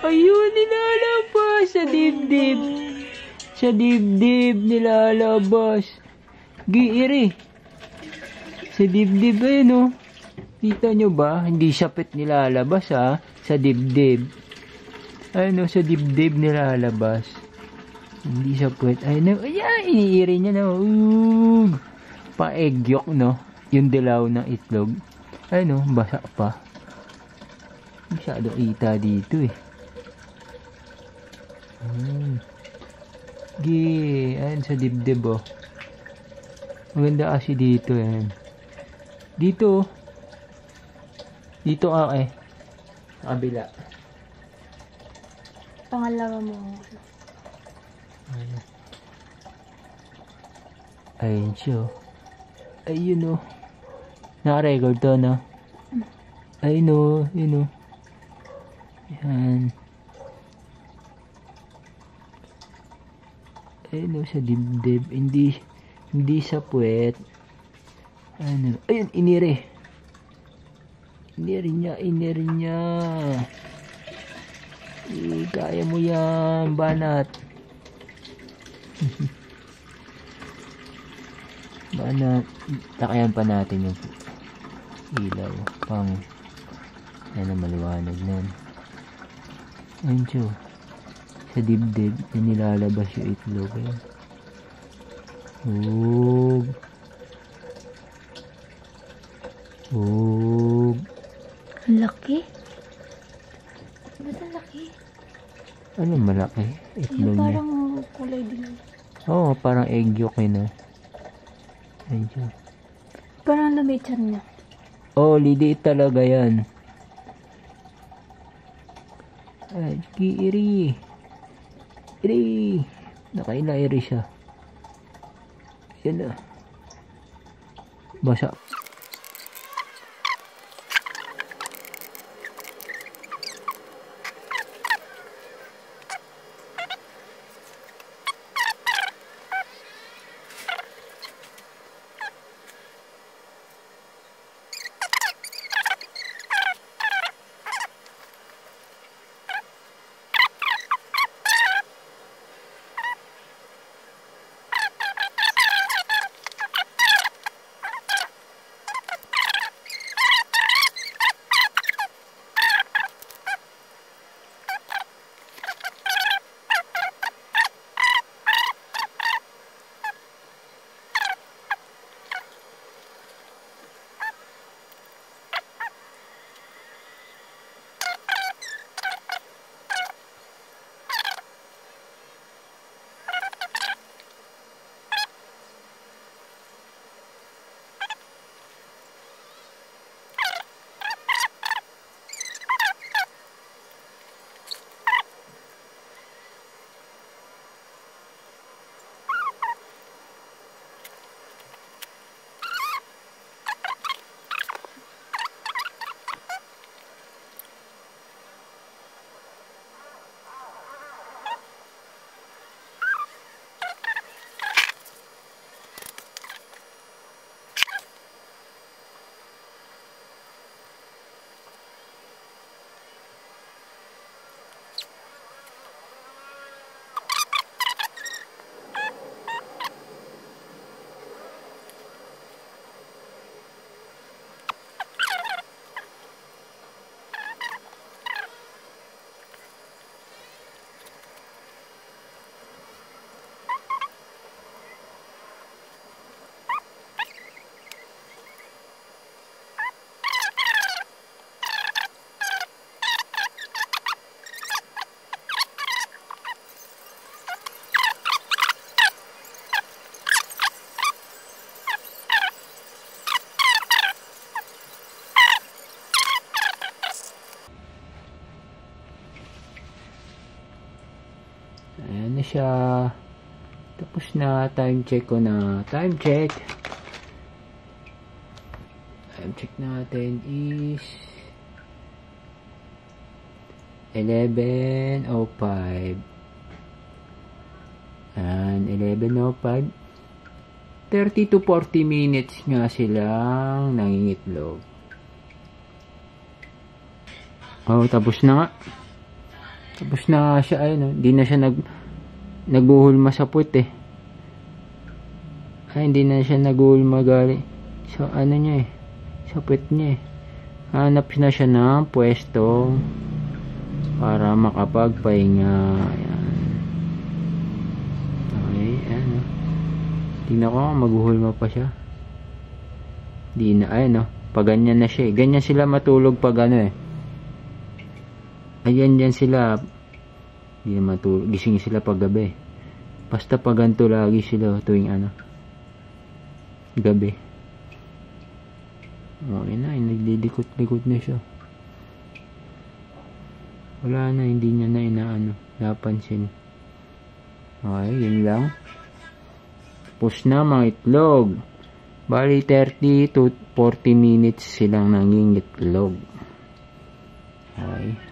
Ayun, nilalabas sa dibdib. Sa dibdib nilalabas. Giiri. Sa dibdib no. Kita nyo ba? Hindi siya pet nilalabas ha. Sa dibdib. Ano, sa dibdib nilalabas. Hindi siya pet. Ano, ayan, iniiri niya na. Pa-egg yolk no. Yung dilaw ng itlog. Ano, basa pa. Masyado kita dito eh. Ayan sa dibdib oh. Maganda kasi dito yan. Dito. Dito sa kabila. Pangalawa mo. Ayun siya. Ayun oh. Naka-record to no? Ayun oh. Yun oh. Yan. Ayun oh, sa dibdib. Hindi sa puwet. Ano? Ayun, inire. Inire niya. Kaya mo yan, banat. Banat. Takayan pa natin yung ilaw. Yan ang maliwanag nun. Ayun siya. Sa dibdib, nilalabas yung itlog. Ang laki. Ba't ang laki? Ano malaki? Itlog niya. Parang kulay din. Oo, parang egg yolk no. Ayun siya. Parang lumichan niya. Oo, lidiit talaga yan. Ay, iri. Nakaila-iri siya. Yan na. Basa. Ayan na siya. Tapos na. Time check ko na. Time check. Time check natin is 11:05. And 11:05. 30 to 40 minutes nga silang nangingitlog. Oh, tapos na nga. Tapos na nga siya, ayun, oh. Hindi na siya naguhulma sa puwet eh. Ay, hindi na siya naguhulma gali. So, ano niya eh. Sa puwet niya eh. Hanap na siya ng pwesto para makapagpahinga. Ayan. Okay, ayan, oh. Tingnan ko, maghuhulma pa siya. Di na, ayun, oh. Pag ganyan na siya eh. Ganyan sila matulog pag ano eh. Ayan, yan sila. Hindi na matulog. Gising sila pag gabi. Basta pag ganito lagi sila tuwing ano. Gabi. Okay na, nagdidikot-likot na siya. Wala na, hindi niya na inaano. Napansin. Okay, yun lang. Tapos na mga itlog. Bali 30 to 40 minutes silang nanging itlog. Okay.